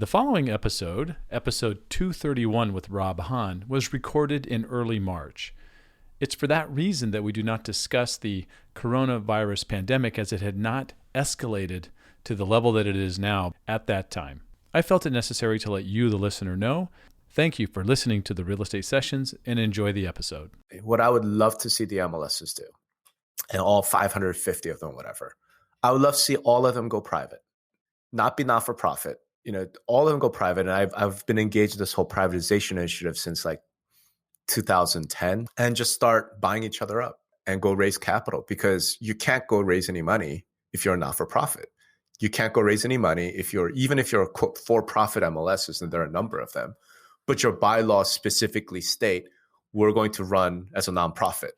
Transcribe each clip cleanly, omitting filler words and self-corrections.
The following episode, episode 231 with Rob Hahn, was recorded in early March. It's for that reason that we do not discuss the coronavirus pandemic, as it had not escalated to the level that it is now at that time. I felt it necessary to let you, the listener, know. Thank you for listening to the Real Estate Sessions and enjoy the episode. What I would love to see the MLSs do, and all 550 of them, whatever, I would love to see all of them go private, not be not-for-profit. All of them go private. And I've been engaged in this whole privatization initiative since like 2010, and just start buying each other up and go raise capital, because you can't go raise any money if you're not for profit. You can't go raise any money even if you're a quote for-profit MLSs, and there are a number of them, but your bylaws specifically state we're going to run as a nonprofit.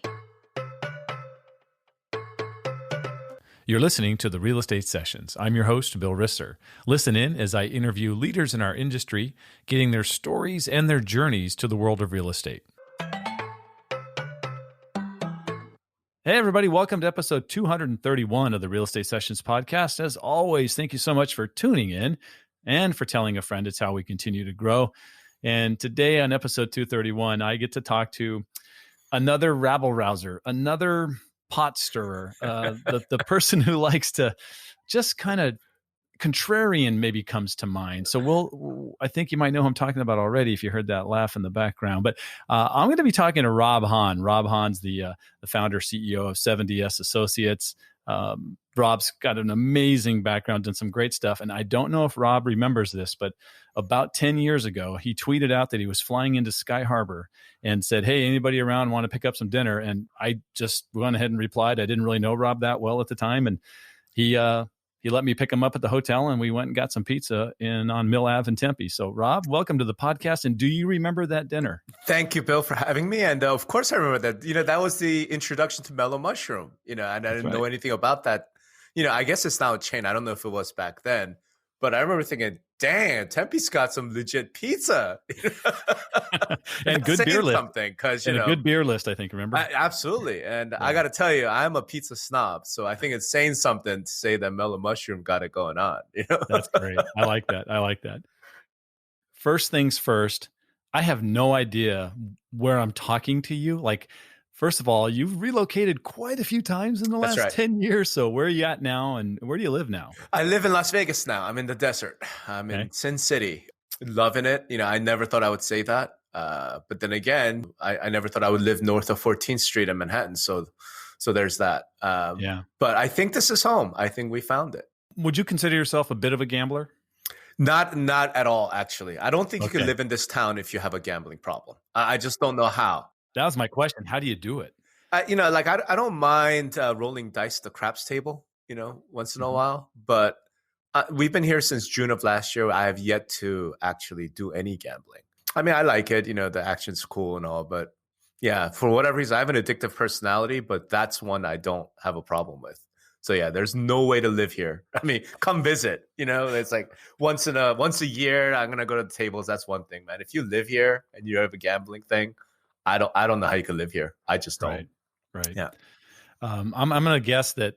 You're listening to the Real Estate Sessions. I'm your host, Bill Risser. Listen in as I interview leaders in our industry, getting their stories and their journeys to the world of real estate. Hey, everybody. Welcome to episode 231 of the Real Estate Sessions podcast. As always, thank you so much for tuning in and for telling a friend. It's how we continue to grow. And today on episode 231, I get to talk to another rabble-rouser, another pot stirrer, the person who likes to just kind of contrarian maybe comes to mind. So I think you might know who I'm talking about already if you heard that laugh in the background. But I'm going to be talking to Rob Hahn. Rob Hahn's the founder, CEO of 7DS Associates. Rob's got an amazing background and some great stuff. And I don't know if Rob remembers this, but about 10 years ago, he tweeted out that he was flying into Sky Harbor and said, "Hey, anybody around want to pick up some dinner?" And I just went ahead and replied. I didn't really know Rob that well at the time. And he let me pick him up at the hotel, and we went and got some pizza on Mill Ave in Tempe. So Rob, welcome to the podcast. And do you remember that dinner? Thank you, Bill, for having me. And of course I remember that. That was the introduction to Mellow Mushroom, and I didn't know anything about that. I guess it's now a chain. I don't know if it was back then, but I remember thinking, damn, Tempe's got some legit pizza. And good beer list. Something, because a good beer list, I think, remember? Absolutely. And I got to tell you, I'm a pizza snob. So I think it's saying something to say that Mellow Mushroom got it going on. That's great. I like that. First things first, I have no idea where I'm talking to you. Like, first of all, you've relocated quite a few times in the last 10 years. So where are you at now, and where do you live now? I live in Las Vegas now. I'm in the desert. I'm in Sin City. Loving it. I never thought I would say that. But then again, I never thought I would live north of 14th Street in Manhattan. So there's that. But I think this is home. I think we found it. Would you consider yourself a bit of a gambler? Not at all, actually. I don't think you can live in this town if you have a gambling problem. I just don't know how. That was my question. How do you do it? I don't mind rolling dice at the craps table, once in a while. But we've been here since June of last year. I have yet to actually do any gambling. I mean, I like it. The action's cool and all. But yeah, for whatever reason, I have an addictive personality, but that's one I don't have a problem with. So yeah, there's no way to live here. I mean, come visit. It's like once a year, I'm gonna go to the tables. That's one thing, man. If you live here and you have a gambling thing, I don't know how you can live here. I just don't. Right. Yeah. I'm going to guess that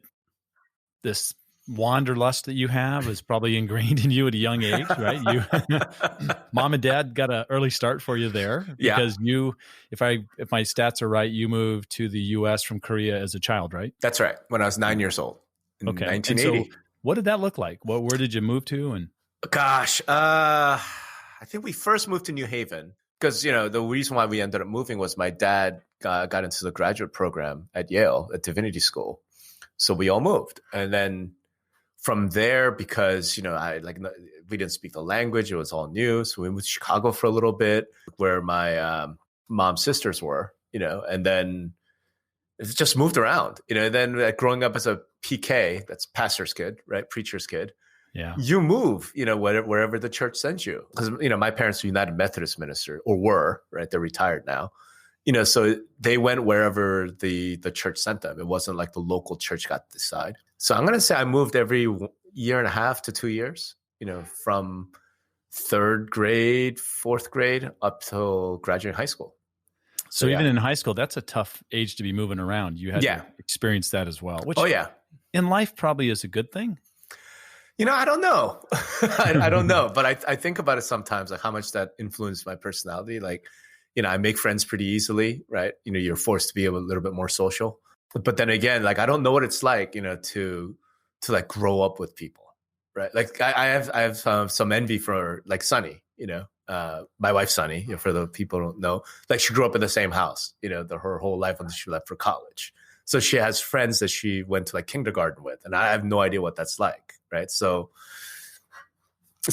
this wanderlust that you have is probably ingrained in you at a young age, right? You, mom and dad got an early start for you there because if my stats are right, you moved to the U.S. from Korea as a child, right? That's right. When I was 9 years old in 1980. And so what did that look like? Where did you move to? And gosh, I think we first moved to New Haven. Because, the reason why we ended up moving was my dad got into the graduate program at Yale, at Divinity School. So we all moved. And then from there, because, we didn't speak the language, it was all new. So we moved to Chicago for a little bit, where my mom's sisters were, and then it just moved around. Then growing up as a PK, that's pastor's kid, right? Preacher's kid. Yeah, you move, wherever the church sends you. Because, my parents were United Methodist minister, or were, right? They're retired now. So they went wherever the church sent them. It wasn't like the local church got to decide. So I'm going to say I moved every year and a half to 2 years, from third grade, fourth grade up till graduating high school. So even in high school, that's a tough age to be moving around. You had to experience that as well. Which, in life probably is a good thing. I don't know. I don't know, but I think about it sometimes, like how much that influenced my personality. Like, I make friends pretty easily, right? You're forced to be a little bit more social. But then again, like I don't know what it's like, to like grow up with people, right? Like I have some envy for like Sunny, my wife Sunny. For the people who don't know, like she grew up in the same house, her whole life until she left for college. So she has friends that she went to like kindergarten with, and I have no idea what that's like, right? So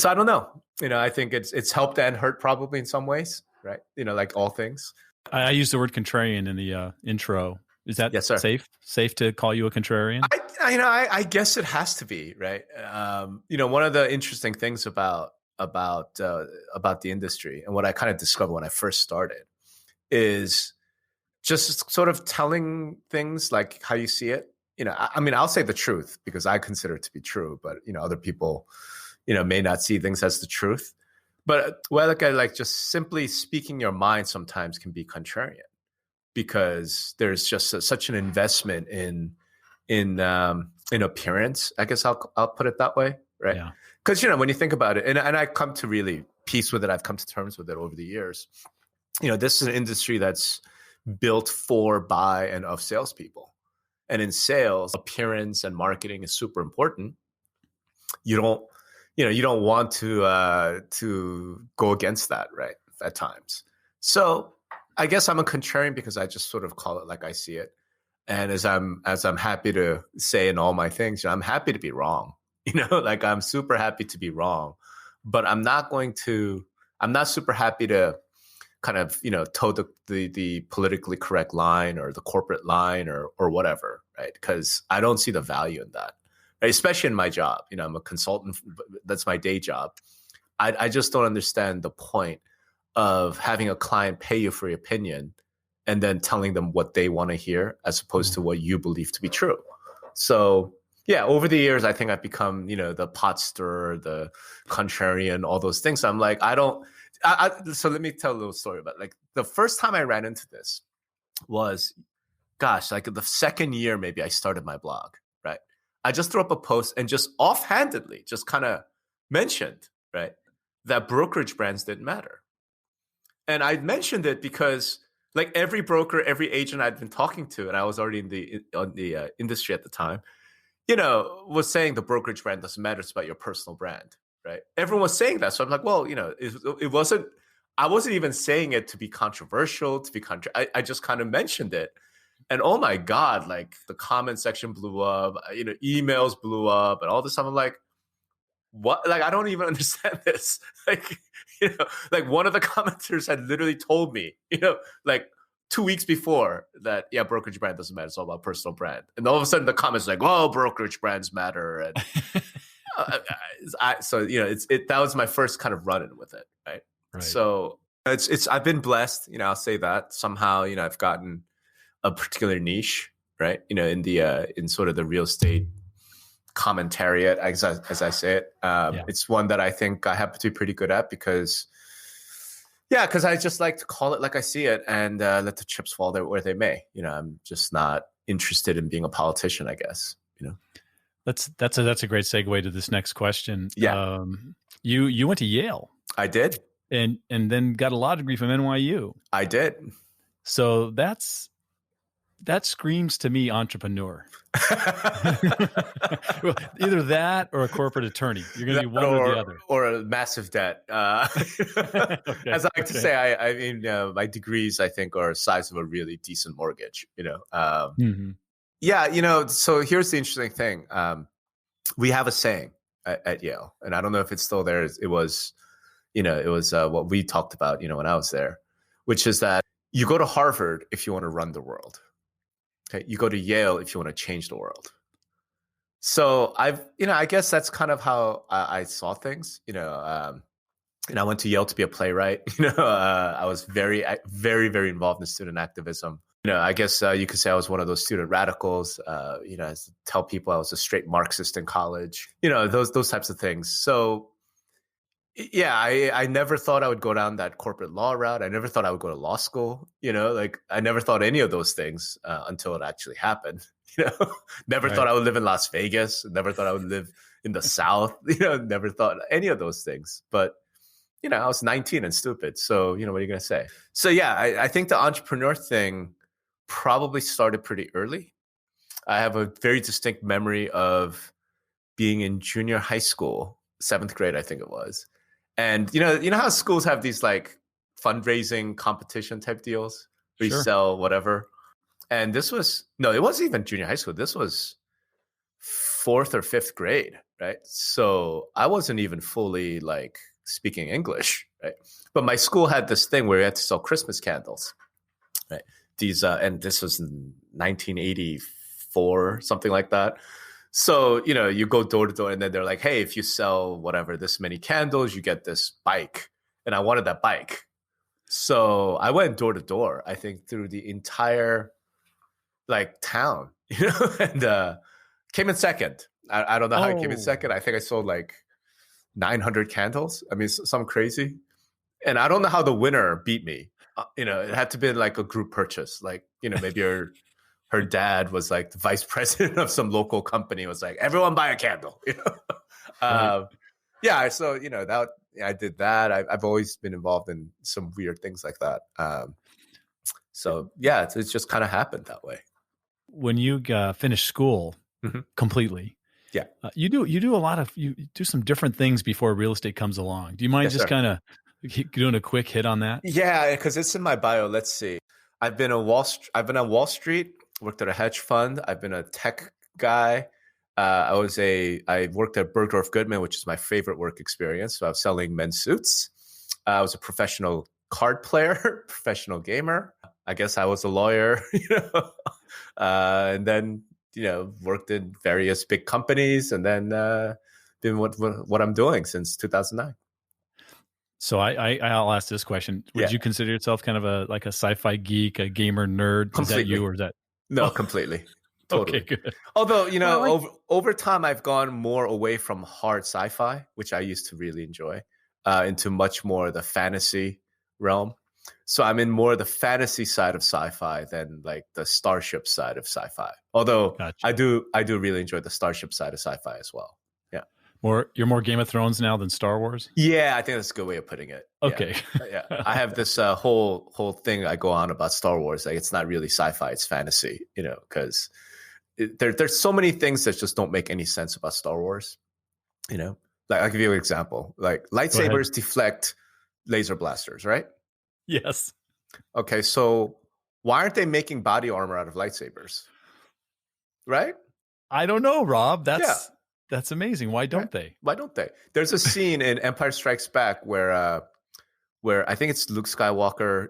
I don't know. I think it's helped and hurt probably in some ways, right? Like all things. I used the word contrarian in the intro. Is that Yes, sir. safe to call you a contrarian? I guess it has to be, right? One of the interesting things about the industry and what I kind of discovered when I first started is just sort of telling things like how you see it. I mean, I'll say the truth because I consider it to be true, but other people, may not see things as the truth. But well, like just simply speaking your mind sometimes can be contrarian because there's just such an investment in appearance. I guess I'll put it that way, right? Yeah. Because when you think about it, and I come to really peace with it. I've come to terms with it over the years. This is an industry that's built for, by, and of salespeople. And in sales, appearance and marketing is super important. You don't want to go against that, right? At times. So I guess I'm a contrarian because I just sort of call it like I see it. And as I'm happy to say in all my things, I'm happy to be wrong. Like I'm super happy to be wrong, but I'm not super happy to kind of, toe the politically correct line or the corporate line or whatever, right? Because I don't see the value in that, right? Especially in my job. I'm a consultant. That's my day job. I just don't understand the point of having a client pay you for your opinion and then telling them what they want to hear as opposed to what you believe to be true. So yeah, over the years, I think I've become, the pot stirrer, the contrarian, all those things. I'm like, so let me tell a little story about like the first time I ran into this was, like the second year, maybe I started my blog, right? I just threw up a post and just offhandedly just kind of mentioned, right, that brokerage brands didn't matter. And I mentioned it because like every broker, every agent I'd been talking to, and I was already in the industry at the time, was saying the brokerage brand doesn't matter. It's about your personal brand, right? Everyone was saying that. So I'm like, well, it wasn't, I wasn't even saying it to be controversial, I just kind of mentioned it. And oh my God, like the comment section blew up, emails blew up and all this stuff. I'm like, what? Like, I don't even understand this. Like, like one of the commenters had literally told me, like 2 weeks before that, yeah, brokerage brand doesn't matter. It's all about personal brand. And all of a sudden the comments like, oh, brokerage brands matter. And that was my first kind of run-in with it. Right. So I've been blessed, I'll say that somehow, I've gotten a particular niche, right. In sort of the real estate commentariat, as I say it. It's one that I think I happen to be pretty good at because I just like to call it like I see it and let the chips fall there where they may. I'm just not interested in being a politician, I guess. That's a great segue to this next question. Yeah. You went to Yale. I did. And then got a law degree from NYU. I did. So that screams to me entrepreneur. Well, either that or a corporate attorney. You're going to be one or the other. Or a massive debt. Okay. As I like to say, I mean, my degrees, I think, are the size of a really decent mortgage. Yeah, so here's the interesting thing. We have a saying at Yale, and I don't know if it's still there. It was what we talked about, when I was there, which is that you go to Harvard if you want to run the world. Okay, you go to Yale if you want to change the world. So I guess that's kind of how I saw things. And I went to Yale to be a playwright. I was very, very, very involved in student activism. I guess you could say I was one of those student radicals. I tell people I was a straight Marxist in college. Those types of things. So Yeah, I never thought I would go down that corporate law route. I never thought I would go to law school. Like I never thought any of those things until it actually happened. Never thought Right. I would live in Las Vegas. Never thought I would live in the South. Never thought any of those things. But I was 19 and stupid. So what are you gonna say? So yeah, I think the entrepreneur thing probably started pretty early. I have a very distinct memory of being in junior high school, 7th grade, I think it was. And you know how schools have these like fundraising competition type deals where you Sure. sell whatever. And this was no, it wasn't even junior high school. This was 4th or 5th grade, right? So I wasn't even fully like speaking English, right? But my school had this thing where you had to sell Christmas candles, right? These and this was in 1984, something like that. So, you go door to door and then they're like, hey, if you sell whatever, this many candles, you get this bike. And I wanted that bike. So I went door to door, I think through the entire like town, and came in second. I don't know how I came in second. I think I sold like 900 candles. I mean, some crazy. And I don't know how the winner beat me. It had to be like a group purchase. Like, maybe her dad was like the vice president of some local company, was like, everyone buy a candle. Right. Yeah. So, that I did that. I've always been involved in some weird things like that. So yeah, it's just kind of happened that way. When you finish school completely, Yeah. you do some different things before real estate comes along. Do you mind Yes, just sir. kind of doing a quick hit on that? Yeah, because it's in my bio. Let's see. I've been on Wall Street, worked at a hedge fund. I've been a tech guy. I worked at Bergdorf Goodman, which is my favorite work experience. So I was selling men's suits. I was a professional card player, professional gamer. I guess I was a lawyer, and then worked in various big companies, and then been what I'm doing since 2009. So I'll ask this question: would you consider yourself kind of a sci-fi geek, a gamer nerd? Completely. Is that you, or is that? No, completely. Totally. Okay, good. Although, over time, I've gone more away from hard sci-fi, which I used to really enjoy, into much more the fantasy realm. So I'm in more the fantasy side of sci-fi than like the starship side of sci-fi. Although Gotcha. I do really enjoy the starship side of sci-fi as well. Yeah. You're more Game of Thrones now than Star Wars? Yeah, I think that's a good way of putting it. Okay. Yeah. I have this whole thing I go on about Star Wars. Like, it's not really sci-fi, it's fantasy, because there's so many things that just don't make any sense about Star Wars. Like, I'll give you an example. Like, lightsabers deflect laser blasters, right? Yes. Okay, so why aren't they making body armor out of lightsabers? Right? I don't know, Rob. That's amazing. Why don't they? Why don't they? There's a scene in Empire Strikes Back where I think it's Luke Skywalker,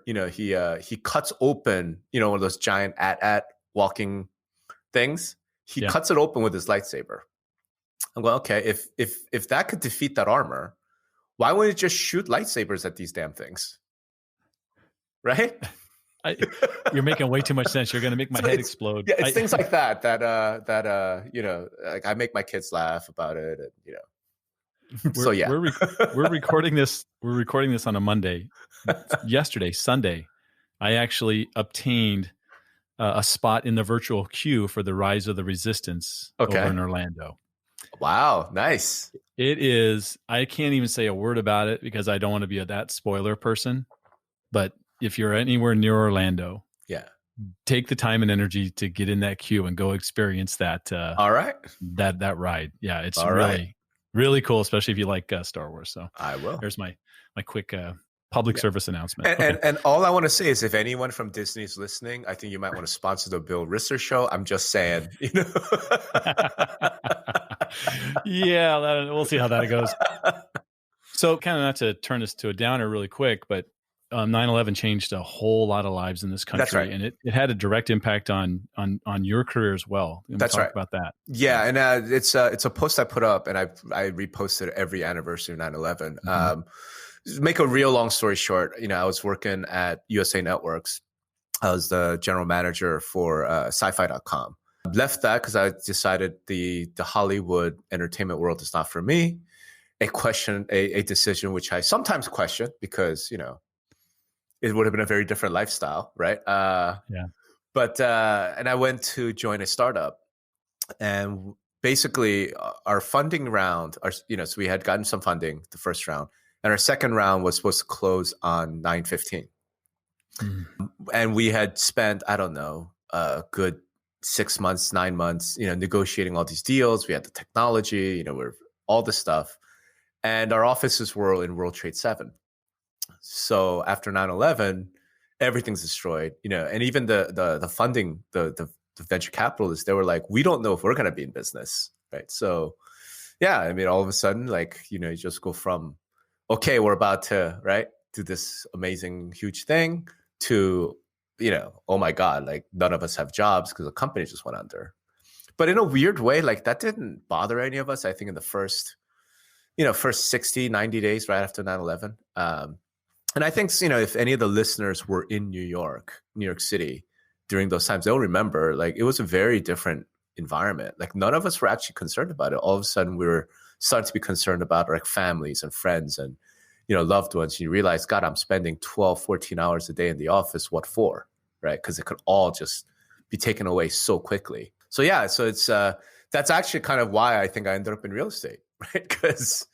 he cuts open, one of those giant at walking things. He cuts it open with his lightsaber. I'm going, okay, if that could defeat that armor, why wouldn't it just shoot lightsabers at these damn things? Right? You're making way too much sense. You're going to make my head explode. Yeah, it's things like that like I make my kids laugh about it, and so yeah. we're recording this. We're recording this on a Monday. Yesterday, Sunday, I actually obtained a spot in the virtual queue for the Rise of the Resistance over in Orlando. Wow, nice. It is. I can't even say a word about it because I don't want to be that spoiler person. But if you're anywhere near Orlando, take the time and energy to get in that queue and go experience that. All right, that ride. Yeah, it's really cool, especially if you like Star Wars. So I will. There's my quick public service announcement. And all I want to say is, if anyone from Disney is listening, I think you might want to sponsor the Bill Risser show. I'm just saying, Yeah, we'll see how that goes. So, kind of not to turn this to a downer really quick, but 9/11 changed a whole lot of lives in this country. That's right. And it had a direct impact on your career as well. That's right. About that. Yeah. And it's a post I put up, and I reposted every anniversary of 9/11. Make a real long story short, I was working at USA Networks. I was the general manager for sci-fi.com. Left that because I decided the Hollywood entertainment world is not for me. a decision which I sometimes question because, it would have been a very different lifestyle, right? Yeah. But and I went to join a startup, and basically our funding round, so we had gotten some funding the first round, and our second round was supposed to close on 9/15, Mm. and we had spent, I don't know, a good 6 months, 9 months, negotiating all these deals. We had the technology, we're all the stuff, and our offices were in World Trade 7. So after 9/11, everything's destroyed, and even the funding, the venture capitalists, they were like, we don't know if we're going to be in business, right? So yeah, I mean, all of a sudden, like, you just go from, okay, we're about to, right, do this amazing, huge thing to, oh my God, like none of us have jobs because the company just went under. But in a weird way, like that didn't bother any of us, I think, in the first 60, 90 days right after 9/11. And I think, if any of the listeners were in New York City during those times, they'll remember, like, it was a very different environment. Like, none of us were actually concerned about it. All of a sudden, we were starting to be concerned about like families and friends and, loved ones. You realize, God, I'm spending 12, 14 hours a day in the office. What for? Right? Because it could all just be taken away so quickly. So yeah, so it's that's actually kind of why I think I ended up in real estate, right? Because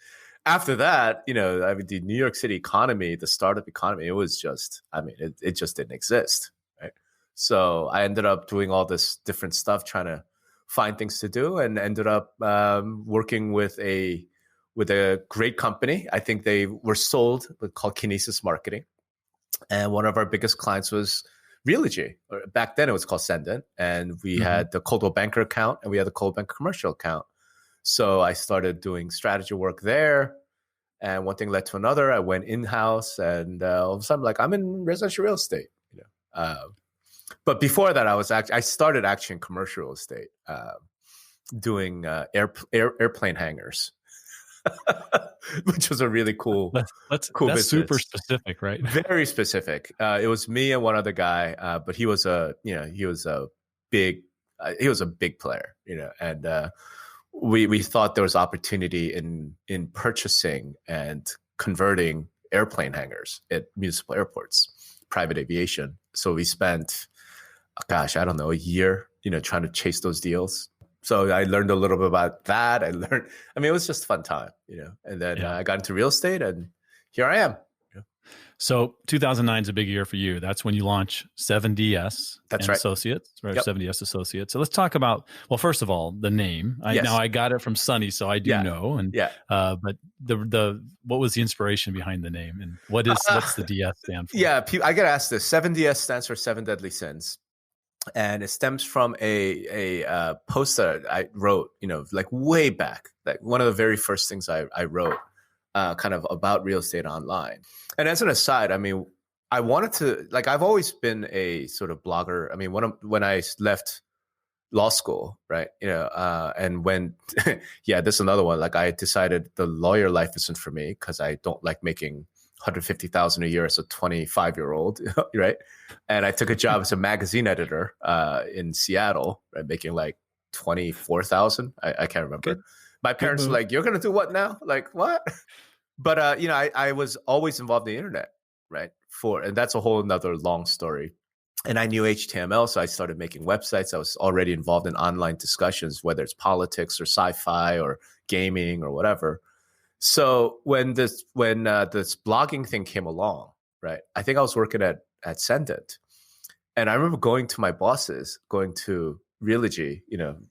after that, I mean, the New York City economy, the startup economy, it was just, I mean, it just didn't exist, right? So I ended up doing all this different stuff, trying to find things to do, and ended up working with a great company. I think they were sold, called Kinesis Marketing. And one of our biggest clients was Realogy. Back then it was called Sendent. And we had the Coldwell Banker account, and we had the Coldwell Banker commercial account. So I started doing strategy work there, and one thing led to another. I went in-house, and all of a sudden, like, I'm in residential real estate. But before that, I started actually in commercial real estate, doing airplane hangars, which was a really cool That's business. super specific, right? Very specific. It was me and one other guy, but he was a big player, and we thought there was opportunity in purchasing and converting airplane hangars at municipal airports, private aviation. So we spent, gosh, I don't know, a year, trying to chase those deals. So I learned a little bit about that. I mean, it was just a fun time, and then I got into real estate, and here I am. So 2009 is a big year for you. That's when you launch 7DS Associates, right? Yep. 7DS Associates. So let's talk about, well, first of all, the name. Now I got it from Sunny, so I do know. And but the what was the inspiration behind the name, and what's the DS stand for? Yeah, I get asked this. 7DS stands for Seven Deadly Sins, and it stems from a post that I wrote, like way back, like one of the very first things I wrote. Kind of about real estate online. And as an aside, I mean, I wanted to, like, I've always been a sort of blogger. I mean, when I left law school, right, and when, this is another one, like, I decided the lawyer life isn't for me because I don't like making $150,000 a year as a 25-year-old, right? And I took a job as a magazine editor in Seattle, right, making like $24,000. I can't remember. Good. My parents were like, "You're going to do what now?" Like, what? But, I was always involved in the internet, right? And that's a whole nother long story. And I knew HTML, so I started making websites. I was already involved in online discussions, whether it's politics or sci-fi or gaming or whatever. So when this blogging thing came along, right, I think I was working at Sendent. And I remember going to my bosses, going to Realogy,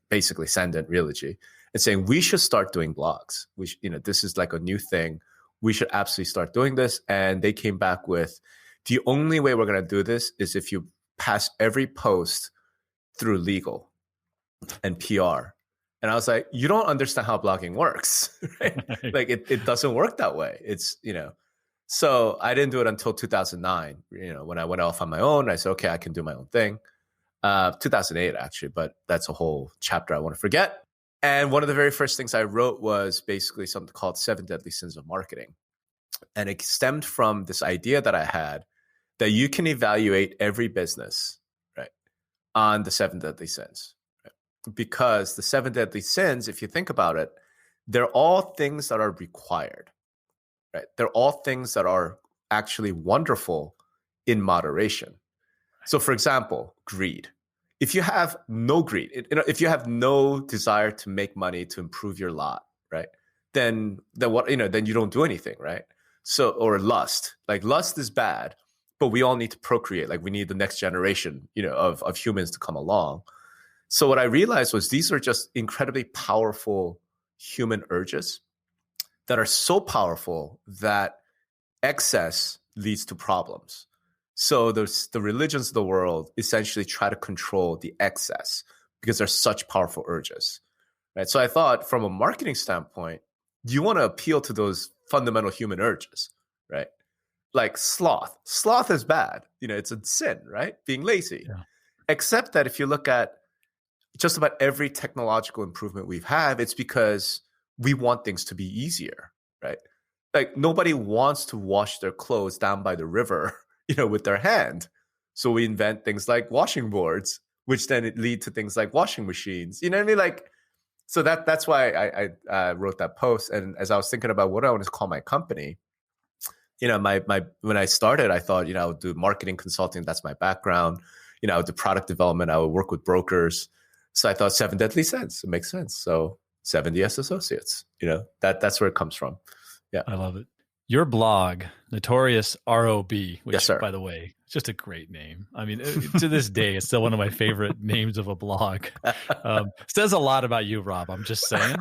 basically Sendent Realogy, and saying, we should start doing blogs. This is like a new thing. We should absolutely start doing this. And they came back with, the only way we're going to do this is if you pass every post through legal and PR. And I was like, you don't understand how blogging works, right? Like it doesn't work that way. It's, so I didn't do it until 2009. When I went off on my own, I said, okay, I can do my own thing. 2008 actually, but that's a whole chapter I want to forget. And one of the very first things I wrote was basically something called 7 Deadly Sins of Marketing. And it stemmed from this idea that I had that you can evaluate every business, right, on the 7 Deadly Sins. Right? Because the 7 Deadly Sins, if you think about it, they're all things that are required, right? They're all things that are actually wonderful in moderation. So, for example, greed. If you have no greed, if you have no desire to make money to improve your lot, right? Then what? Then you don't do anything, right? So, or lust. Like lust is bad, but we all need to procreate. Like we need the next generation, of humans to come along. So what I realized was these are just incredibly powerful human urges that are so powerful that excess leads to problems. So the religions of the world essentially try to control the excess because they're such powerful urges, right? So I thought from a marketing standpoint, you want to appeal to those fundamental human urges, right? Like sloth. Sloth is bad. It's a sin, right? Being lazy. Yeah. Except that if you look at just about every technological improvement we've had, it's because we want things to be easier, right? Like nobody wants to wash their clothes down by the river, with their hand. So we invent things like washing boards, which then it lead to things like washing machines. You know what I mean? Like, so that's why I wrote that post. And as I was thinking about what I want to call my company, my when I started, I thought, I would do marketing consulting. That's my background. I would do product development. I would work with brokers. So I thought 7 Deadly Sins. It makes sense. So 70S Associates, that's where it comes from. Yeah. I love it. Your blog, Notorious ROB, which, yes, sir. By the way, it's just a great name. I mean, to this day, it's still one of my favorite names of a blog. Says a lot about you, Rob. I'm just saying,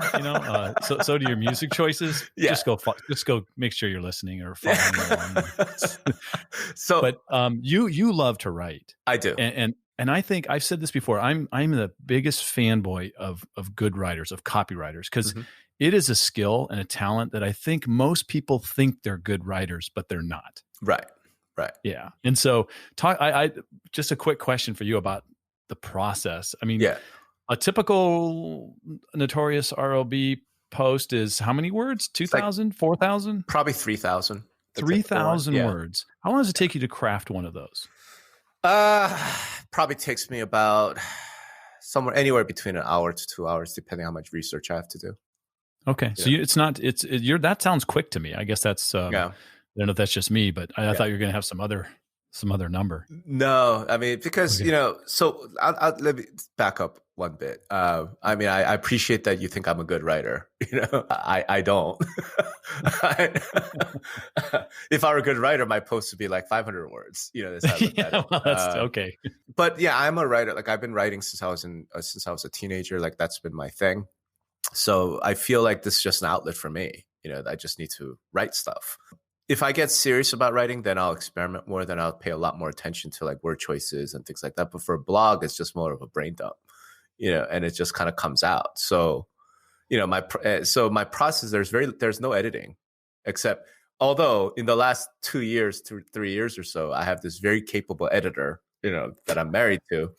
so do your music choices. Yeah. Just go make sure you're listening or following along. So, but you love to write. I do. And I think I've said this before. I'm the biggest fanboy of good writers, of copywriters, because it is a skill and a talent that I think most people think they're good writers, but they're not. Right. Yeah. And so I just a quick question for you about the process. I mean, a typical Notorious ROB post is how many words? 2,000, 4,000? Probably 3,000. 3,000 words. How long does it take you to craft one of those? Probably takes me about anywhere between an hour to 2 hours, depending how much research I have to do. Okay. So that sounds quick to me. I guess that's, I don't know if that's just me, but I thought you were going to have some other number. No, I mean, because, so let me back up one bit. I mean, I appreciate that you think I'm a good writer. I don't. If I were a good writer, my post would be like 500 words. That's okay. But yeah, I'm a writer. Like I've been writing since I was a teenager. Like that's been my thing. So I feel like this is just an outlet for me. I just need to write stuff. If I get serious about writing, then I'll experiment more. Then I'll pay a lot more attention to like word choices and things like that. But for a blog, it's just more of a brain dump, and it just kind of comes out. So, my process, there's no editing, except although in the last 2 years to 3 years or so, I have this very capable editor, that I'm married to,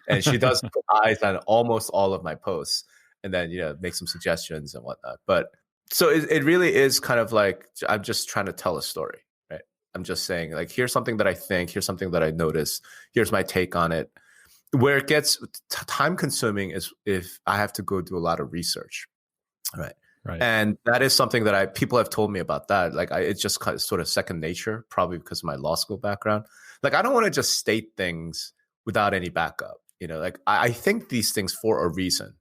and she does put eyes on almost all of my posts, and then make some suggestions and whatnot. But so it really is kind of like I'm just trying to tell a story, right? I'm just saying like, here's something that I think, here's something that I noticed, here's my take on it. Where it gets time consuming is if I have to go do a lot of research, right? And that is something that people have told me about that. Like it's just kind of sort of second nature, probably because of my law school background. Like I don't want to just state things without any backup. Like I think these things for a reason.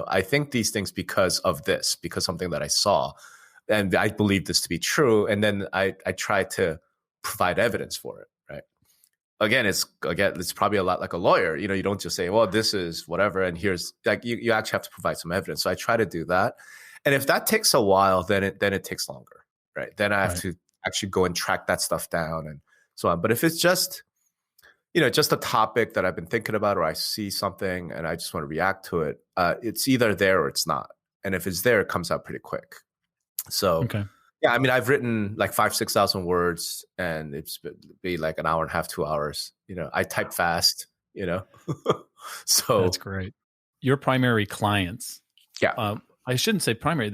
I think these things because of this, because something that I saw, and I believe this to be true. And then I try to provide evidence for it, right? Again, it's probably a lot like a lawyer. You don't just say, well, this is whatever, and here's like you actually have to provide some evidence. So I try to do that. And if that takes a while, then it takes longer, right? Then I have to actually go and track that stuff down and so on. But if it's just just a topic that I've been thinking about, or I see something and I just want to react to it, it's either there or it's not. And if it's there, it comes out pretty quick. So, yeah, I mean, I've written like 5,000-6,000 words, and it's be like an hour and a half, 2 hours. I type fast, So that's great. Your primary clients. Yeah. I shouldn't say primary.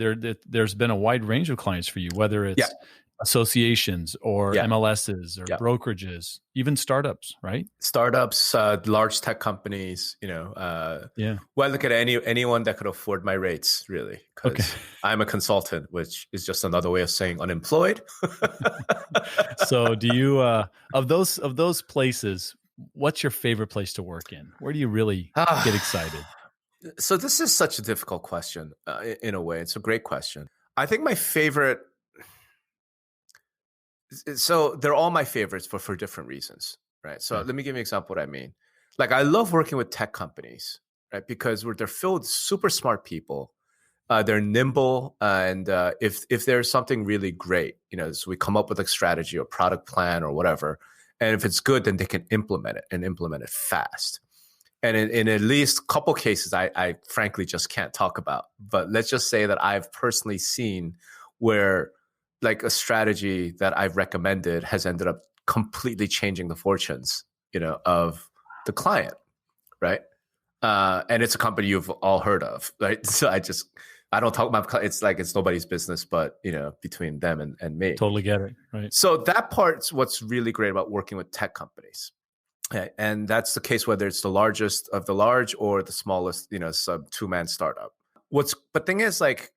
There's been a wide range of clients for you, whether it's associations or Yeah. MLSs or Yeah. brokerages, even startups, right? Startups, large tech companies, Yeah. well, look at anyone that could afford my rates, really, Okay. because I'm a consultant, which is just another way of saying unemployed. So do you of those places, what's your favorite place to work in? Where do you really get excited? So this is such a difficult question in a way. It's a great question. I think my favorite. So they're all my favorites, but for different reasons, right? So Okay. let me give you an example of what I mean. Like I love working with tech companies, right? Because they're filled with super smart people. They're nimble, and if there's something really great, so we come up with a strategy or product plan or whatever, and if it's good, then they can implement it and implement it fast. And in at least a couple cases, I frankly just can't talk about. But let's just say that I've personally seen where like a strategy that I've recommended has ended up completely changing the fortunes, of the client, right? And it's a company you've all heard of, right? So I don't talk about, it's like it's nobody's business, but between them and me. Totally get it. Right. So that part's what's really great about working with tech companies. Okay. And that's the case whether it's the largest of the large or the smallest, sub 2-man startup. But thing is, like,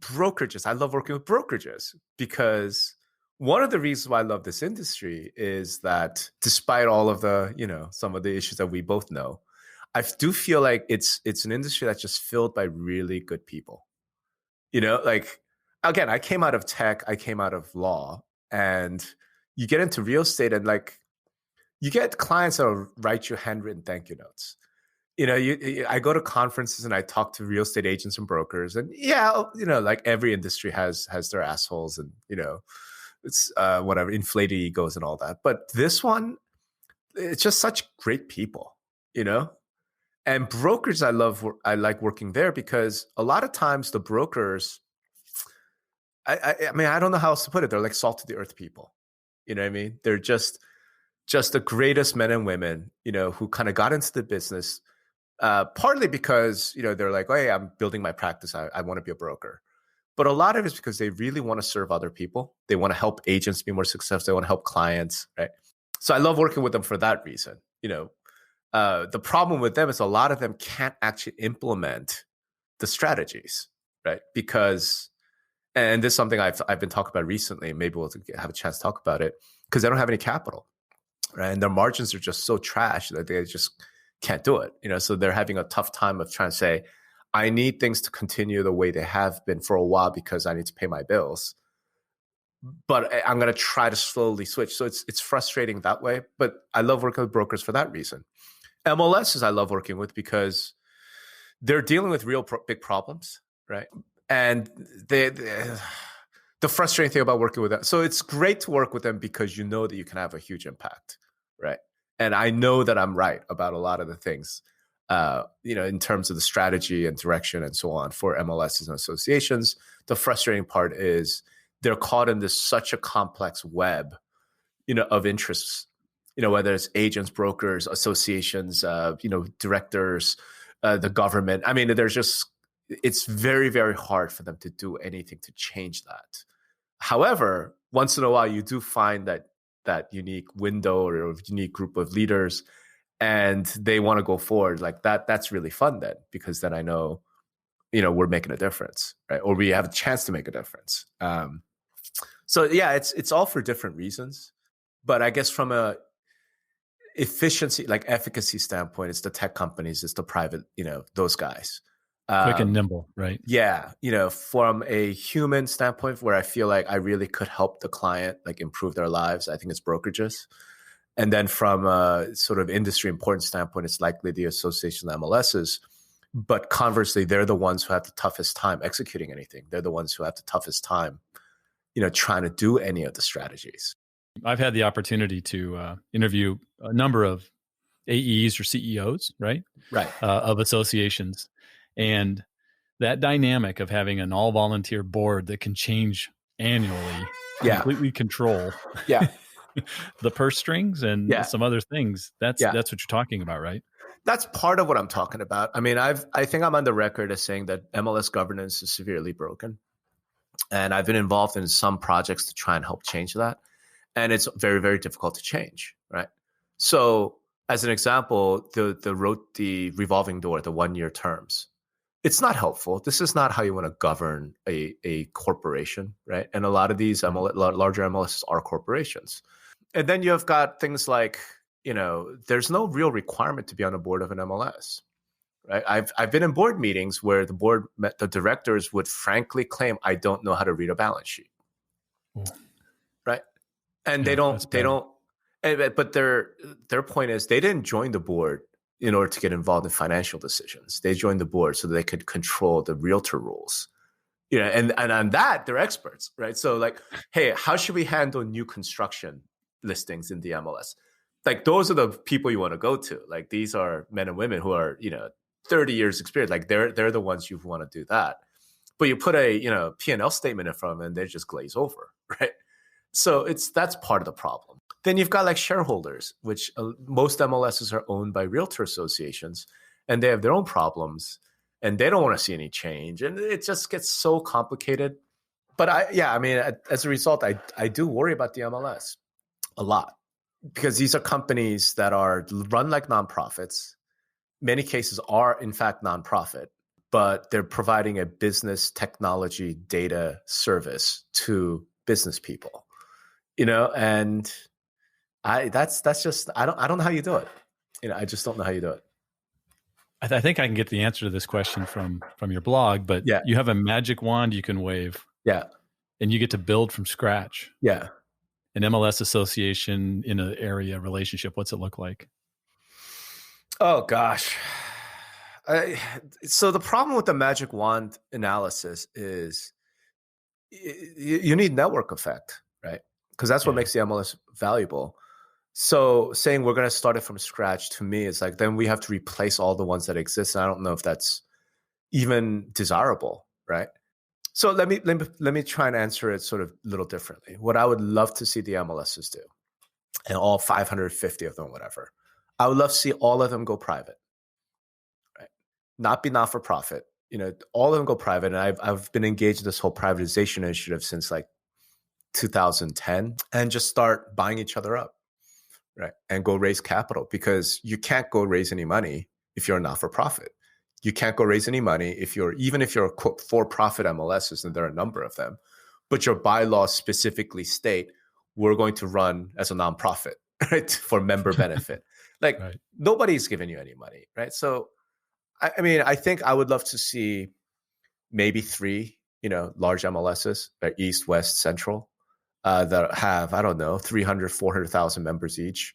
brokerages, I love working with brokerages because one of the reasons why I love this industry is that despite all of the, some of the issues that we both know, I do feel like it's an industry that's just filled by really good people. Like, again, I came out of tech, I came out of law, and you get into real estate and like you get clients that'll write you handwritten thank you notes. I go to conferences and I talk to real estate agents and brokers, and like every industry has their assholes, and it's whatever, inflated egos and all that. But this one, it's just such great people, And brokers, I like working there because a lot of times the brokers, I mean, I don't know how else to put it. They're like salt of the earth people. You know what I mean? They're just the greatest men and women, who kind of got into the business. Partly because, they're like, oh, hey, I'm building my practice. I want to be a broker. But a lot of it's because they really want to serve other people. They want to help agents be more successful. They want to help clients, right? So I love working with them for that reason. The problem with them is a lot of them can't actually implement the strategies, right? Because, and this is something I've been talking about recently, maybe we'll have a chance to talk about it, because they don't have any capital, right? And their margins are just so trash that they just can't do it. So they're having a tough time of trying to say, I need things to continue the way they have been for a while because I need to pay my bills. But I'm going to try to slowly switch. So it's frustrating that way. But I love working with brokers for that reason. MLSs I love working with because they're dealing with real big problems, right? And the frustrating thing about working with them, so it's great to work with them because you know that you can have a huge impact, right? And I know that I'm right about a lot of the things, in terms of the strategy and direction and so on for MLSs and associations. The frustrating part is they're caught in such a complex web, of interests, whether it's agents, brokers, associations, directors, the government. I mean, it's very, very hard for them to do anything to change that. However, once in a while, you do find that unique window or unique group of leaders, and they want to go forward like that. That's really fun then, because then I know, we're making a difference, right? Or we have a chance to make a difference. So yeah, it's all for different reasons, but I guess from a efficiency, like efficacy standpoint, it's the tech companies, it's the private, those guys. Quick and nimble, right? Yeah. From a human standpoint where I feel like I really could help the client, like improve their lives, I think it's brokerages. And then from a sort of industry importance standpoint, it's likely the association of MLSs. But conversely, they're the ones who have the toughest time executing anything. They're the ones who have the toughest time, trying to do any of the strategies. I've had the opportunity to interview a number of AEs or CEOs, right? Right. Of associations. And that dynamic of having an all volunteer board that can change annually, completely control the purse strings and some other things. That's what you're talking about, right? That's part of what I'm talking about. I mean, I think I'm on the record as saying that MLS governance is severely broken. And I've been involved in some projects to try and help change that. And it's very, very difficult to change, right? So as an example, the revolving door, the 1-year terms, it's not helpful. This is not how you want to govern a corporation, right? And a lot of these larger MLSs are corporations. And then you have got things like, there's no real requirement to be on the board of an MLS, right? I've been in board meetings where the directors would frankly claim, I don't know how to read a balance sheet, right? And they don't, but their point is they didn't join the board in order to get involved in financial decisions. They joined the board so they could control the realtor rules. And on that, they're experts, right? So like, hey, how should we handle new construction listings in the MLS? Like those are the people you want to go to. Like these are men and women who are, 30 years experience. Like they're the ones you want to do that. But you put a, P&L statement in front of them and they just glaze over, right? So that's part of the problem. Then you've got like shareholders, which most MLSs are owned by realtor associations, and they have their own problems, and they don't want to see any change, and it just gets so complicated. But as a result, I do worry about the MLS a lot because these are companies that are run like nonprofits. Many cases are in fact nonprofit, but they're providing a business technology data service to business people, and that's just I don't know how you do it. I just don't know how you do it. I think I can get the answer to this question from your blog, but you have a magic wand you can wave. Yeah. And you get to build from scratch. Yeah. An MLS association in an area relationship. What's it look like? Oh gosh. So the problem with the magic wand analysis is you need network effect, right? Because that's what makes the MLS valuable. So saying we're going to start it from scratch to me is like, then we have to replace all the ones that exist. And I don't know if that's even desirable, right? So let me try and answer it sort of a little differently. What I would love to see the MLSs do, and all 550 of them, whatever, I would love to see all of them go private, right? Not be not for profit. All of them go private. And I've been engaged in this whole privatization initiative since like 2010, and just start buying each other up. Right. And go raise capital, because you can't go raise any money if you're not for profit. You can't go raise any money even if you're a quote for-profit MLSs, and there are a number of them, but your bylaws specifically state we're going to run as a nonprofit, right, for member benefit. Like nobody's giving you any money, right? So, I think I would love to see maybe 3, large MLSs, East, West, Central, that have, 300, 400,000 members each,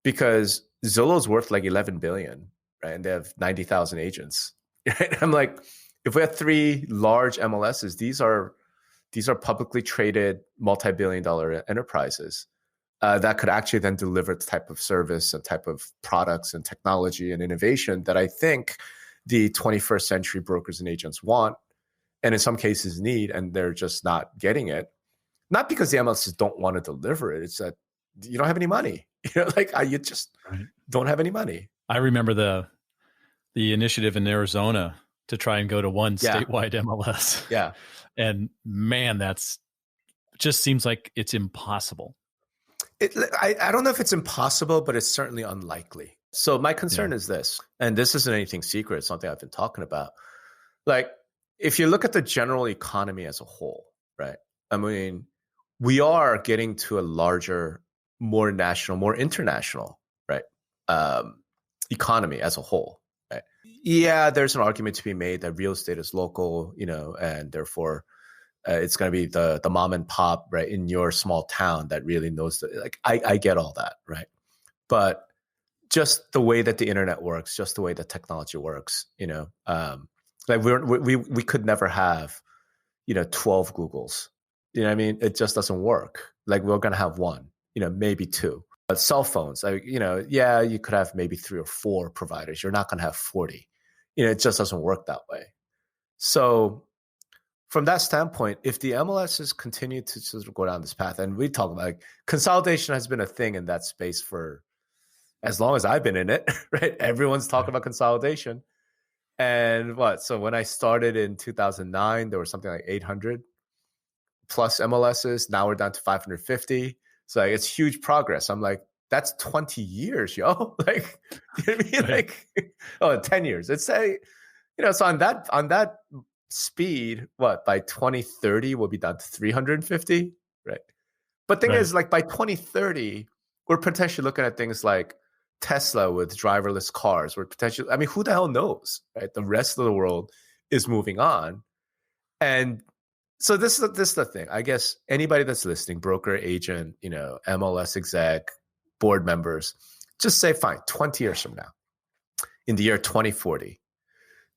because Zillow's worth like 11 billion, right? And they have 90,000 agents. Right? I'm like, if we have 3 large MLSs, these are publicly traded multi-billion-dollar enterprises that could actually then deliver the type of service and type of products and technology and innovation that I think the 21st century brokers and agents want, and in some cases need, and they're just not getting it. Not because the MLSs don't want to deliver it. It's that you don't have any money. You just don't have any money. I remember the initiative in Arizona to try and go to one statewide MLS. Yeah. And man, that's just seems like it's impossible. I don't know if it's impossible, but it's certainly unlikely. So my concern is this, and this isn't anything secret. It's something I've been talking about. Like, if you look at the general economy as a whole, right? We are getting to a larger, more national, more international, right, economy as a whole. Right? Yeah, there's an argument to be made that real estate is local, and therefore it's going to be the mom and pop, right, in your small town that really knows. I get all that, right? But just the way that the internet works, just the way that technology works, like we could never have, 12 Googles. It just doesn't work. Like we're going to have 1, maybe 2. But cell phones, you could have maybe 3 or 4 providers. You're not going to have 40. It just doesn't work that way. So from that standpoint, if the MLSs continue to sort of go down this path, and we talk about consolidation has been a thing in that space for as long as I've been in it, right? Everyone's talking about consolidation. And so when I started in 2009, there was something like 800 plus MLSs. Now we're down to 550. So like, it's huge progress. I'm like, that's 20 years, yo. Like, you know what I mean? Right. Like, 10 years. It's a, so on that speed, what, by 2030 we'll be down to 350, right? But thing is, like, by 2030, we're potentially looking at things like Tesla with driverless cars. We're potentially, I mean, who the hell knows, right? The rest of the world is moving on. And so this is the thing. I guess anybody that's listening, broker, agent, MLS exec, board members, just say, fine, 20 years from now, in the year 2040,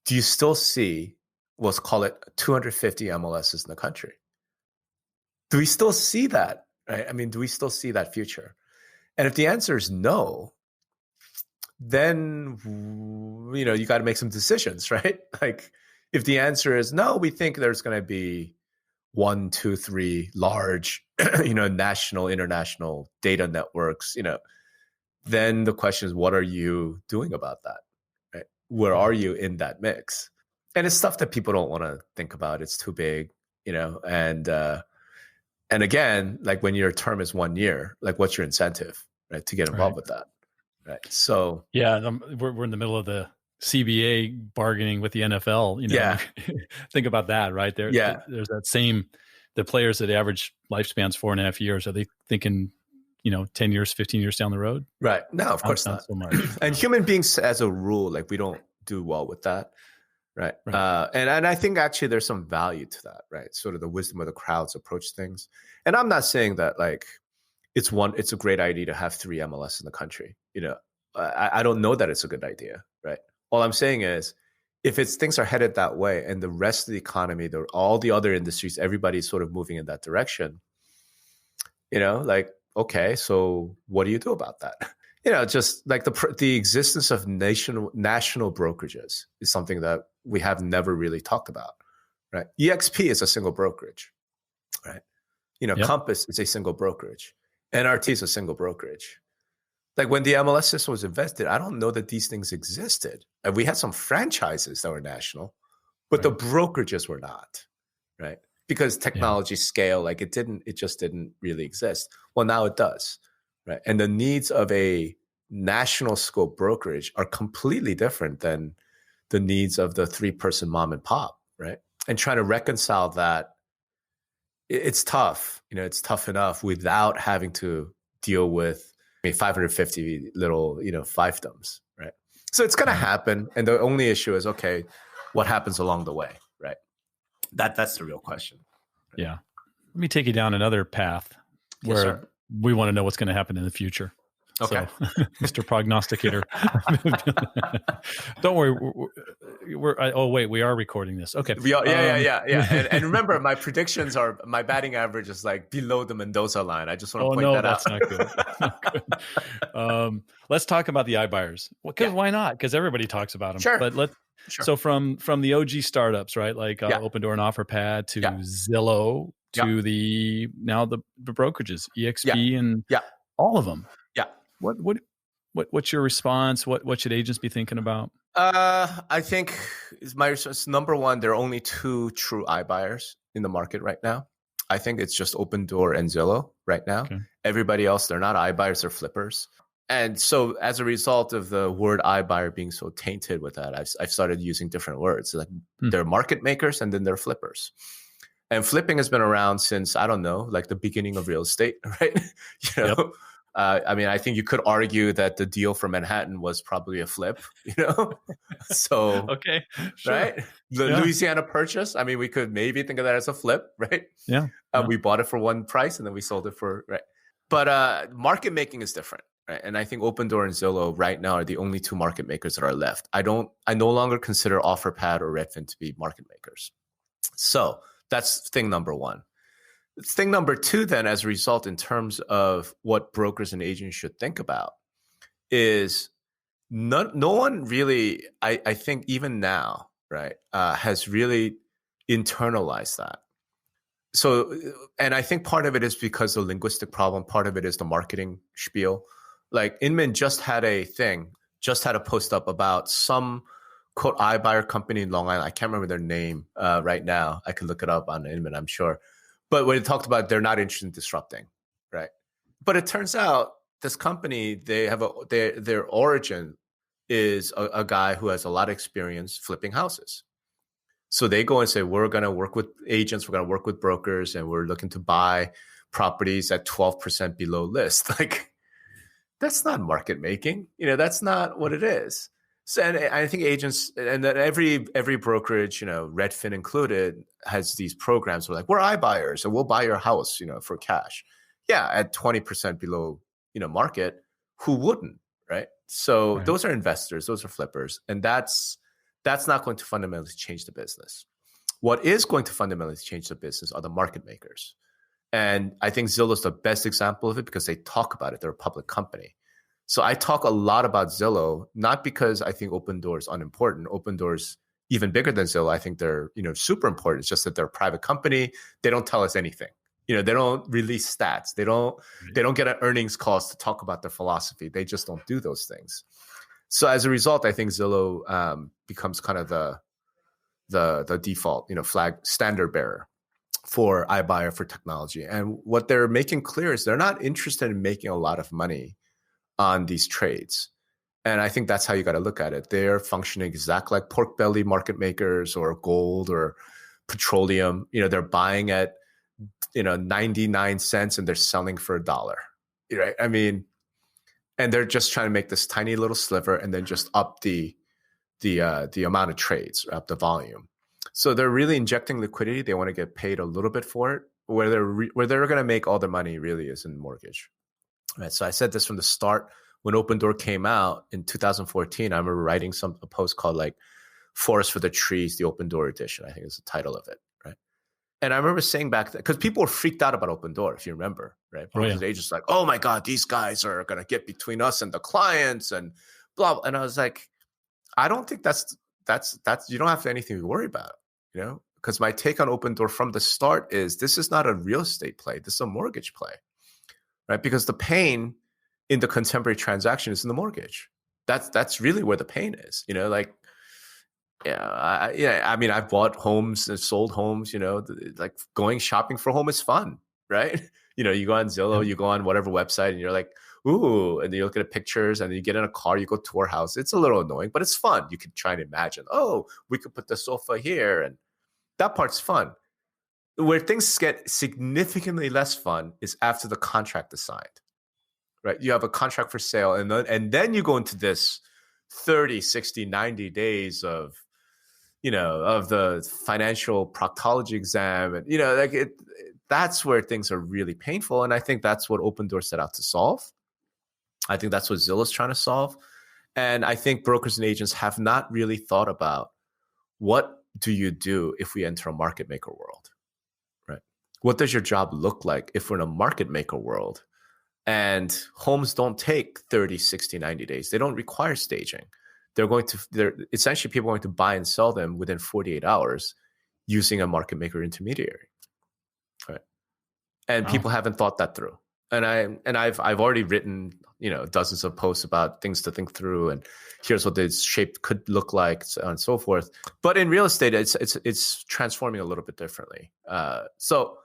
do you still see, let's call it 250 MLSs in the country? Do we still see that? Right? I mean, do we still see that future? And if the answer is no, then, you got to make some decisions, right? Like, if the answer is no, we think there's going to be 1, 2, 3 large, national, international data networks, then the question is, what are you doing about that? Right? Where are you in that mix? And it's stuff that people don't want to think about. It's too big, and again, like, when your term is 1 year, like, what's your incentive, right, to get involved with that? Right. So yeah, we're in the middle of the CBA bargaining with the NFL. Think about that, right? There's that the players that average lifespans 4.5 years. Are they thinking, 10 years, 15 years down the road? Right. No, of course not. So much. And human beings, as a rule, like, we don't do well with that. Right. And I think actually there's some value to that, right? Sort of the wisdom of the crowds approach things. And I'm not saying that, like, it's a great idea to have 3 MLS in the country. I don't know that it's a good idea, right? All I'm saying is, if things are headed that way and the rest of the economy, all the other industries, everybody's sort of moving in that direction, like, okay, so what do you do about that? Just like the existence of national brokerages is something that we have never really talked about, right? EXP is a single brokerage, right? Compass is a single brokerage. NRT is a single brokerage. Like, when the MLS system was invented, I don't know that these things existed. And we had some franchises that were national, but the brokerages were not, right? Because technology scale, like, it just didn't really exist. Well, now it does, right? And the needs of a national scope brokerage are completely different than the needs of the 3-person mom and pop, right? And trying to reconcile that, it's tough. It's tough enough without having to deal with 550 little, fiefdoms, right? So it's going to happen. And the only issue is, okay, what happens along the way, right? That's the real question. Right? Yeah. Let me take you down another path where we want to know what's going to happen in the future. Okay. So, Mr. Prognosticator. Don't worry. We are recording this. Okay. We are, yeah. And remember, my predictions my batting average is like below the Mendoza line. I just want to point that out. That's not good. That's not good. Let's talk about the iBuyers. Well, why not? Because everybody talks about them. Sure. But so from the OG startups, right? Like Open Door and OfferPad to Zillow to the brokerages, EXP and all of them. Yeah. What's your response? What should agents be thinking about? I think my response, number one, there are only 2 true iBuyers in the market right now. I think it's just Open Door and Zillow right now. Okay. Everybody else, they're not iBuyers, they're flippers. And so as a result of the word iBuyer being so tainted with that, I've started using different words. Like, they're market makers and then they're flippers. And flipping has been around since, I don't know, like the beginning of real estate, right? I mean, I think you could argue that the deal for Manhattan was probably a flip, So, okay, sure. Right? The Louisiana Purchase, I mean, we could maybe think of that as a flip, right? Yeah. We bought it for one price and then we sold it for, right? But market making is different, right? And I think Open Door and Zillow right now are the only 2 market makers that are left. I no longer consider OfferPad or Redfin to be market makers. So that's thing number one. Thing number 2, then, as a result, in terms of what brokers and agents should think about, is no one really, I think even now, right, has really internalized that. So, and I think part of it is because the linguistic problem, part of it is the marketing spiel. Like, Inman just had a post up about some quote iBuyer company in Long Island. I can't remember their name right now. I could look it up on Inman, I'm sure. But when it talked about they're not interested in disrupting, right? But it turns out this company, they have their origin is a guy who has a lot of experience flipping houses. So they go and say, we're going to work with agents, we're going to work with brokers, and we're looking to buy properties at 12% below list. Like, that's not market making. That's not what it is. So, and I think agents, and that every brokerage, Redfin included, has these programs where like, we're iBuyers and we'll buy your house, for cash. Yeah, at 20% below, market, who wouldn't, right? So Right. those are investors, those are flippers, and that's not going to fundamentally change the business. What is going to fundamentally change the business are the market makers. And I think Zillow is the best example of it because they talk about it. They're a public company. So I talk a lot about Zillow, not because I think Opendoor is unimportant. Opendoor's even bigger than Zillow. I think they're, super important. It's just that they're a private company. They don't tell us anything. They don't release stats. They don't get an earnings calls to talk about their philosophy. They just don't do those things. So as a result, I think Zillow becomes kind of the default, flag standard bearer for iBuyer for technology. And what they're making clear is they're not interested in making a lot of money on these trades. And I think that's how you got to look at it. They're functioning exactly like pork belly market makers or gold or petroleum. They're buying at 99 cents and they're selling for $1. Right? I mean, and they're just trying to make this tiny little sliver and then just up the amount of trades, up the volume. So they're really injecting liquidity. They want to get paid a little bit for it. Where they're going to make all their money really is in mortgage. Right. So I said this from the start. When Opendoor came out in 2014, I remember writing a post called like "Forest for the Trees," the Opendoor edition. I think is the title of it. Right. And I remember saying back then, because people were freaked out about Opendoor, if you remember, right? Brokers and agents like, oh my God, these guys are going to get between us and the clients and blah, blah. And I was like, I don't think that's you don't have anything to worry about, because my take on Opendoor from the start is this is not a real estate play. This is a mortgage play, right? Because the pain in the contemporary transaction is in the mortgage. That's really where the pain is, I mean, I've bought homes and sold homes, like going shopping for a home is fun, right? You go on Zillow, you go on whatever website and you're like, ooh, and then you look at pictures and then you get in a car, you go tour house. It's a little annoying, but it's fun. You can try and imagine, oh, we could put the sofa here. And that part's fun. Where things get significantly less fun is after the contract is signed, right? You have a contract for sale and then you go into this 30, 60, 90 days of the financial proctology exam. And, that's where things are really painful. And I think that's what Opendoor set out to solve. I think that's what Zillow's trying to solve. And I think brokers and agents have not really thought about what do you do if we enter a market maker world, right? What does your job look like if we're in a market maker world? And homes don't take 30, 60, 90 days. They don't require staging. They're essentially people are going to buy and sell them within 48 hours using a market maker intermediary, right? And people haven't thought that through. And I've already written, dozens of posts about things to think through, and here's what this shape could look like, so on and so forth. But in real estate, it's transforming a little bit differently. So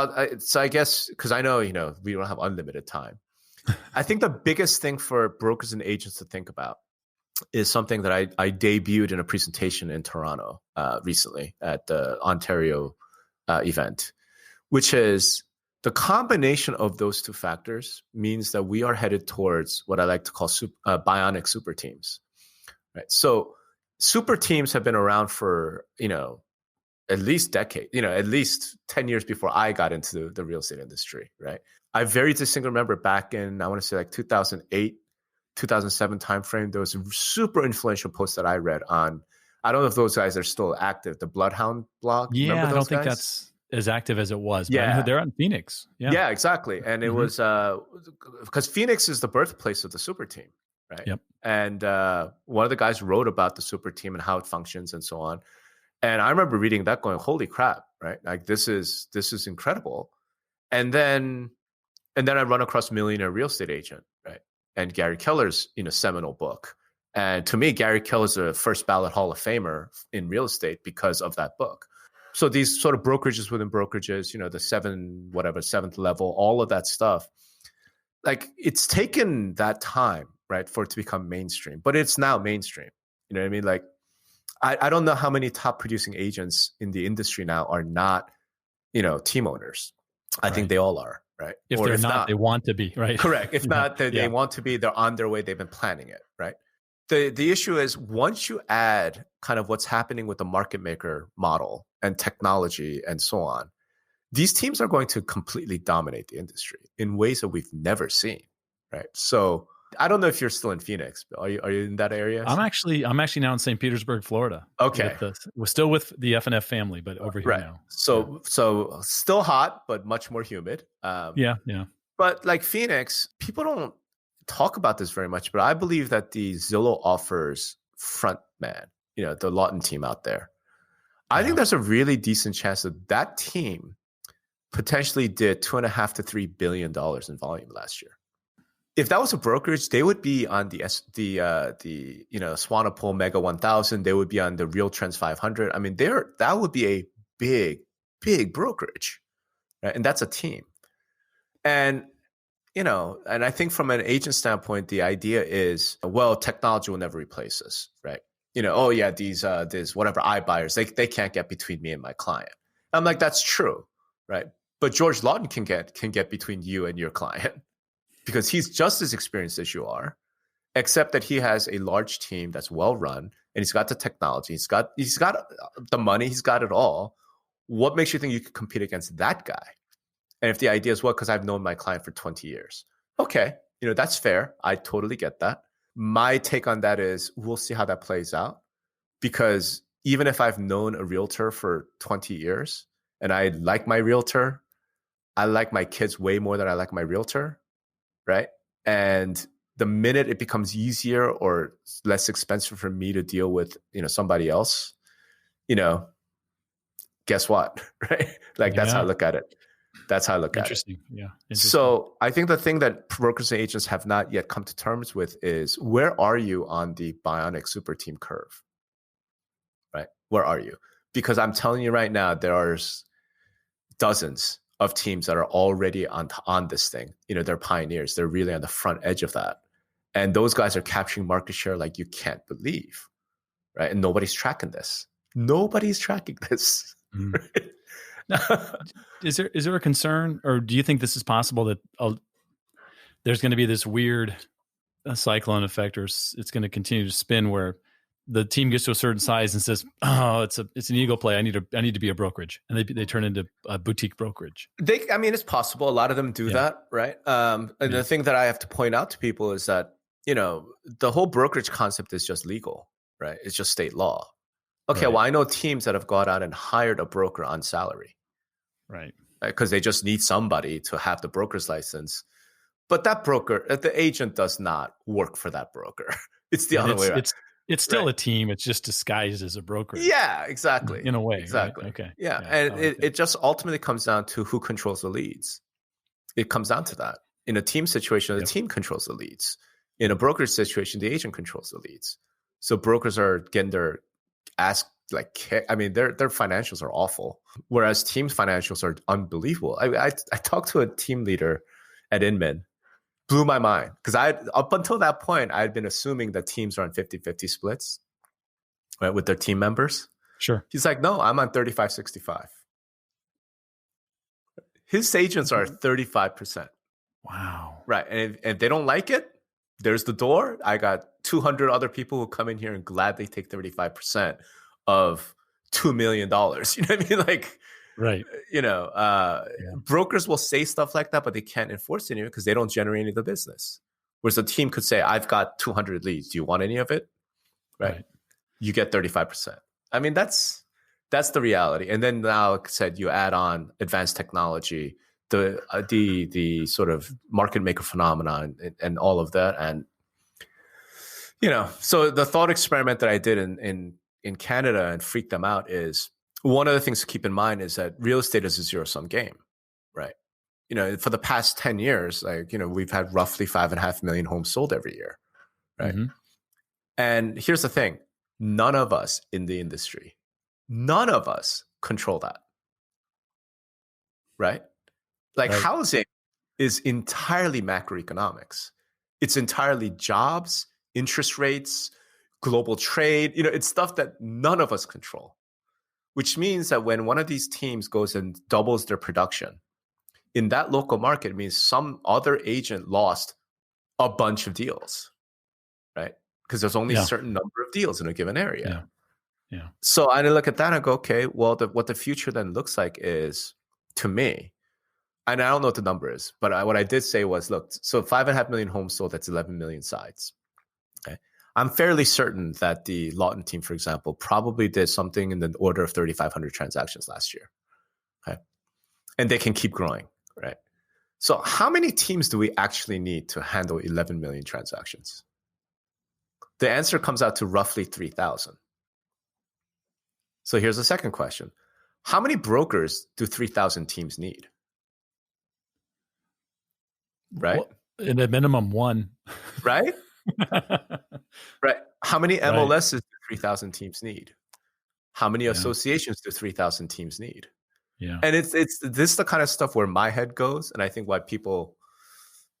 I guess because I know we don't have unlimited time. I think the biggest thing for brokers and agents to think about is something that I debuted in a presentation in Toronto recently at the Ontario event, which is the combination of those two factors means that we are headed towards what I like to call bionic super teams. Right? So super teams have been around for, at least decade, at least 10 years before I got into the real estate industry, right? I very distinctly remember back in, I want to say like 2008, 2007 timeframe, there was a super influential post that I read on, I don't know if those guys are still active, the Bloodhound blog. Yeah, remember those I don't think guys? that's as active as it was. But I know they're on Phoenix. Yeah, exactly. And it was because Phoenix is the birthplace of the super team, right? Yep. And one of the guys wrote about the super team and how it functions and so on. And I remember reading that going, holy crap, right? Like this is incredible. And then I run across Millionaire Real Estate Agent, right? And Gary Keller's, seminal book. And to me, Gary Keller's a first ballot Hall of Famer in real estate because of that book. So these sort of brokerages within brokerages, the seventh level, all of that stuff, like it's taken that time, right, for it to become mainstream, but it's now mainstream. You know what I mean? Like, I don't know how many top producing agents in the industry now are not, team owners. I think they all are, right? If they're not, they want to be, right? Correct. If not, they want to be, they're on their way, they've been planning it, right? The issue is once you add kind of what's happening with the market maker model and technology and so on, these teams are going to completely dominate the industry in ways that we've never seen, right? So I don't know if you're still in Phoenix. But are you in that area? I'm actually now in St. Petersburg, Florida. Okay, we're still with the FNF family, but over here now. So still hot, but much more humid. Yeah. But like Phoenix, people don't talk about this very much, but I believe that the Zillow Offers front man, the Lawton team out there, I think there's a really decent chance that team potentially did $2.5 to $3 billion in volume last year. If that was a brokerage, they would be on the Swanepoel Mega 1000. They would be on the Real Trends 500. I mean, that would be a big brokerage, right? And that's a team. And and I think from an agent standpoint, the idea is, well, technology will never replace us, right? These whatever iBuyers, they can't get between me and my client. I'm like, that's true, right? But George Lawton can get between you and your client because he's just as experienced as you are, except that he has a large team that's well run and he's got the technology, he's got the money, he's got it all. What makes you think you could compete against that guy? And if the idea is, well, because I've known my client for 20 years. Okay, that's fair. I totally get that. My take on that is we'll see how that plays out. Because even if I've known a realtor for 20 years and I like my realtor, I like my kids way more than I like my realtor, right? And the minute it becomes easier or less expensive for me to deal with, somebody else, guess what, right? Like that's how I look at it. That's how I look at it. Interesting. So I think the thing that brokers and agents have not yet come to terms with is where are you on the bionic super team curve, right? Where are you? Because I'm telling you right now, there are dozens of teams that are already on this thing. They're pioneers. They're really on the front edge of that. And those guys are capturing market share like you can't believe, right? And nobody's tracking this. Nobody's tracking this. Right? Is there a concern, or do you think this is possible that there's going to be this weird cyclone effect, or it's going to continue to spin where the team gets to a certain size and says, "Oh, it's an ego play. I need to be a brokerage," and they turn into a boutique brokerage? It's possible. A lot of them do that, right? And the thing that I have to point out to people is that the whole brokerage concept is just legal, right? It's just state law. Okay, well, I know teams that have gone out and hired a broker on salary. Right. Because they just need somebody to have the broker's license. But that broker, the agent does not work for that broker. It's the other way around. It's still a team. It's just disguised as a broker. Yeah, exactly. In a way. Exactly. Right? Okay. Yeah. And it just ultimately comes down to who controls the leads. It comes down to that. In a team situation, the team controls the leads. In a brokerage situation, the agent controls the leads. So brokers are getting their ask, their financials are awful, whereas teams' financials are unbelievable. I talked to a team leader at Inman, blew my mind because up until that point, I had been assuming that teams are on 50-50 splits, right, with their team members. Sure. He's like, no, I'm on 35-65. His agents are 35%. Wow. Right. And if they don't like it, there's the door. I got 200 other people who come in here and gladly take 35% of $2 million. You know what I mean? Like, right. Brokers will say stuff like that, but they can't enforce it anymore because they don't generate any of the business. Whereas a team could say, I've got 200 leads. Do you want any of it? Right. You get 35%. I mean, that's the reality. And then now, like I said, you add on advanced technology, the sort of market maker phenomenon and all of that. And, so the thought experiment that I did in Canada and freaked them out is one of the things to keep in mind is that real estate is a zero-sum game, right? For the past 10 years, we've had roughly 5.5 million homes sold every year, right? Mm-hmm. And here's the thing. None of us in the industry, none of us control that, right? Like Right. housing is entirely macroeconomics. It's entirely jobs, interest rates, global trade. It's stuff that none of us control, which means that when one of these teams goes and doubles their production in that local market, it means some other agent lost a bunch of deals, right? Because there's only a Yeah. certain number of deals in a given area. Yeah. Yeah. So I look at that and go, okay, well, what the future then looks like is, to me, and I don't know what the number is, but what I did say was, look, so 5.5 million homes sold, that's 11 million sides. Okay. I'm fairly certain that the Lawton team, for example, probably did something in the order of 3,500 transactions last year. Okay. And they can keep growing, right? So how many teams do we actually need to handle 11 million transactions? The answer comes out to roughly 3,000. So here's the second question. How many brokers do 3,000 teams need? Right? Well, in a minimum one. Right? Right. How many Right. MLSs do 3,000 teams need? How many Yeah. associations do 3,000 teams need? Yeah. And it's this is the kind of stuff where my head goes, and I think why people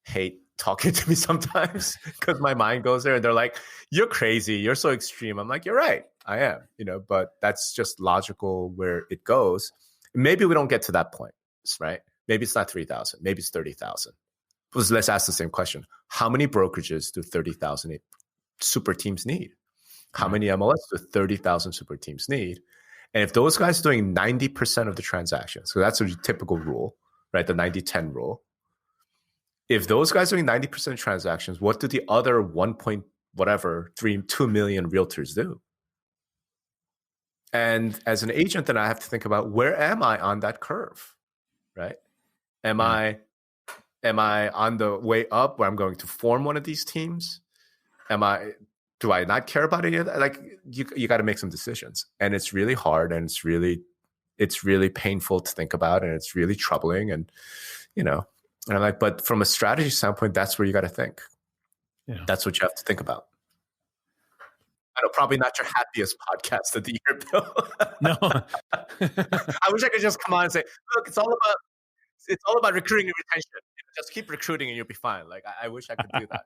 hate talking to me sometimes, because my mind goes there and they're like, you're crazy, you're so extreme. I'm like, you're right, I am, but that's just logical where it goes. Maybe we don't get to that point, right? Maybe it's not 3,000, maybe it's 30,000. But let's ask the same question. How many brokerages do 30,000 super teams need? How many MLS do 30,000 super teams need? And if those guys are doing 90% of the transactions, so that's a typical rule, right? The 90-10 rule. If those guys are doing 90% of transactions, what do the other 2 million realtors do? And as an agent, then I have to think about, where am I on that curve, right? Am I on the way up where I'm going to form one of these teams? Do I not care about any of that? Like, you got to make some decisions, and it's really hard, and it's really painful to think about, and it's really troubling, and and I'm like, but from a strategy standpoint, that's where you got to think. Yeah. That's what you have to think about. I know, probably not your happiest podcast of the year, Bill. No. I wish I could just come on and say, look, it's all about recruiting and retention. Just keep recruiting and you'll be fine. Like, I wish I could do that.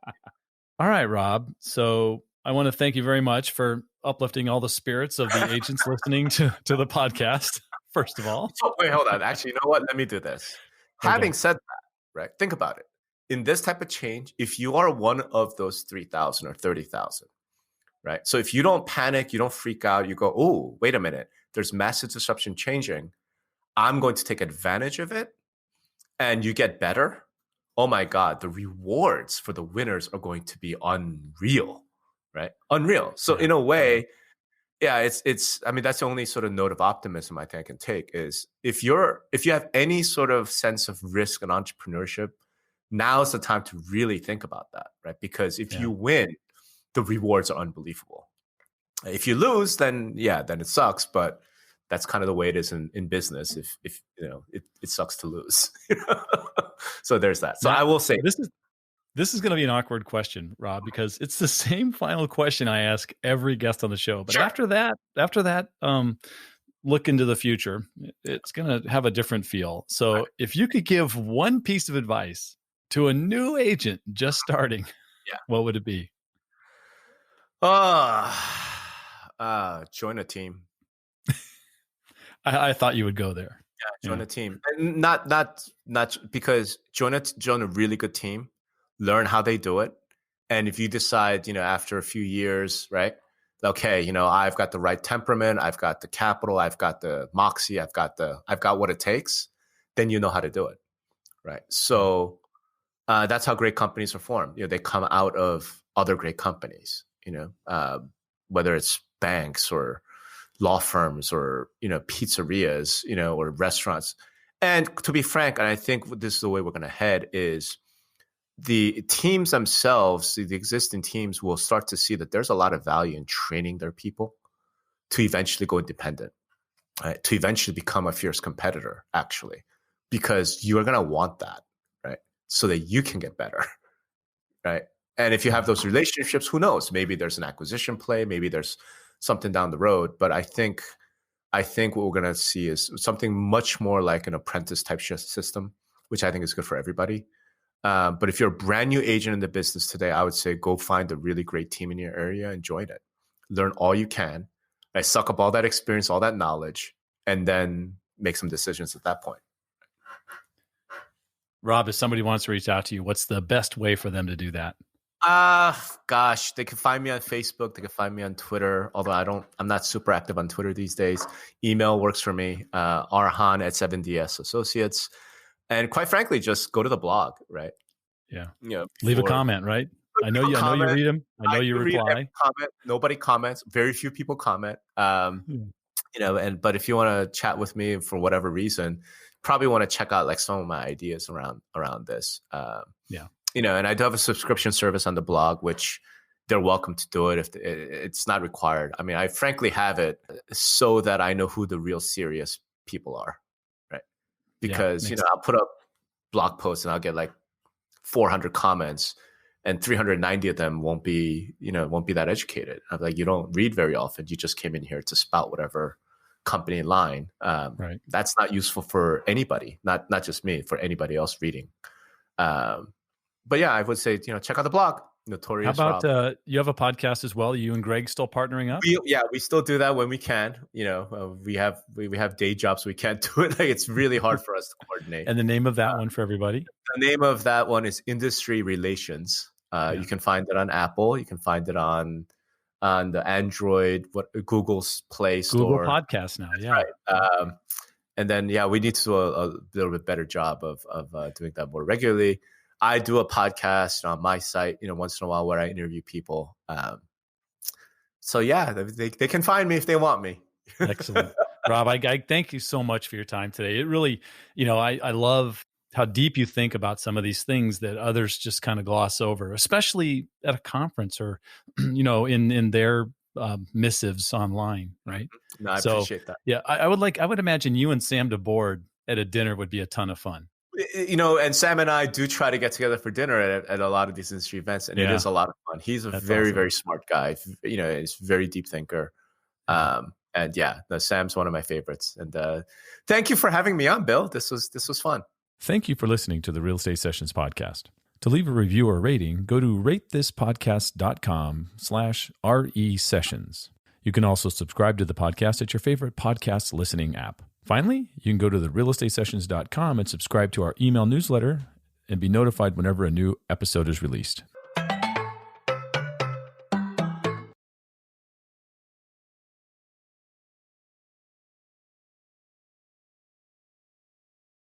All right, Rob. So I want to thank you very much for uplifting all the spirits of the agents listening to the podcast, first of all. Oh, wait, hold on. Actually, you know what? Let me do this. Okay. Having said that, right, think about it. In this type of change, if you are one of those 3,000 or 30,000, right? So if you don't panic, you don't freak out, you go, oh, wait a minute, there's massive disruption changing. I'm going to take advantage of it, and you get better. Oh my God, the rewards for the winners are going to be unreal, right? Unreal. So in a way, yeah, it's. I mean, that's the only sort of note of optimism I think I can take is if you have any sort of sense of risk and entrepreneurship, now's the time to really think about that, right? Because if you win, the rewards are unbelievable. If you lose, then it sucks, but that's kind of the way it is in business. If it sucks to lose. So there's that. So now, I will say this is going to be an awkward question, Rob, because it's the same final question I ask every guest on the show. But after that, look into the future. It's going to have a different feel. So if you could give one piece of advice to a new agent just starting, what would it be? Join a team. I thought you would go there. Yeah, join a team. And not because join a really good team, learn how they do it. And if you decide, after a few years, right, okay, I've got the right temperament, I've got the capital, I've got the moxie, I've got what it takes, then you know how to do it. Right. So that's how great companies are formed. They come out of other great companies, whether it's banks or law firms or, pizzerias, or restaurants. And to be frank, and I think this is the way we're going to head, is the teams themselves, the existing teams will start to see that there's a lot of value in training their people to eventually go independent, right? To eventually become a fierce competitor, actually, because you are going to want that, right? So that you can get better, right? And if you have those relationships, who knows? Maybe there's an acquisition play, maybe there's something down the road. But I think I think what we're going to see is something much more like an apprentice type system, which I think is good for everybody. But if you're a brand new agent in the business today, I would say go find a really great team in your area and join it. Learn all you can, right? Suck up all that experience, all that knowledge, and then make some decisions at that point. Rob, if somebody wants to reach out to you, what's the best way for them to do that? Gosh, they can find me on Facebook. They can find me on Twitter. Although I'm not super active on Twitter these days. Email works for me. Hahn at 7DS Associates. And quite frankly, just go to the blog, right? Yeah. Leave a comment, right? I know you read them. I know you reply. Comment. Nobody comments. Very few people comment. But if you want to chat with me for whatever reason, probably want to check out like some of my ideas around this. And I do have a subscription service on the blog, which they're welcome to do it if it's not required. I mean, I frankly have it so that I know who the real serious people are, right? Because, I'll put up blog posts and I'll get like 400 comments and 390 of them won't be that educated. I'm like, you don't read very often. You just came in here to spout whatever company line. Right. That's not useful for anybody, not just me, for anybody else reading. But yeah, I would say, check out the blog. Notorious. How about you have a podcast as well? You and Greg still partnering up? We still do that when we can. We have day jobs. We can't do it. Like, it's really hard for us to coordinate. And the name of that one for everybody? The name of that one is Industry Relations. You can find it on Apple. You can find it on the Android, Google's Play Store. Google Podcast now. That's right. And then we need to do a little bit better job of doing that more regularly. I do a podcast on my site, once in a while where I interview people. They can find me if they want me. Excellent. Rob, I thank you so much for your time today. It really, I love how deep you think about some of these things that others just kind of gloss over, especially at a conference or, in their missives online, right? No, I appreciate that. Yeah, I would imagine you and Sam DeBoard at a dinner would be a ton of fun. And Sam and I do try to get together for dinner at a lot of these industry events, and it is a lot of fun. He's a very, very smart guy. He's a very deep thinker. Sam's one of my favorites. And thank you for having me on, Bill. This was fun. Thank you for listening to the Real Estate Sessions podcast. To leave a review or rating, go to ratethispodcast.com/RE sessions. You can also subscribe to the podcast at your favorite podcast listening app. Finally, you can go to therealestatesessions.com and subscribe to our email newsletter and be notified whenever a new episode is released.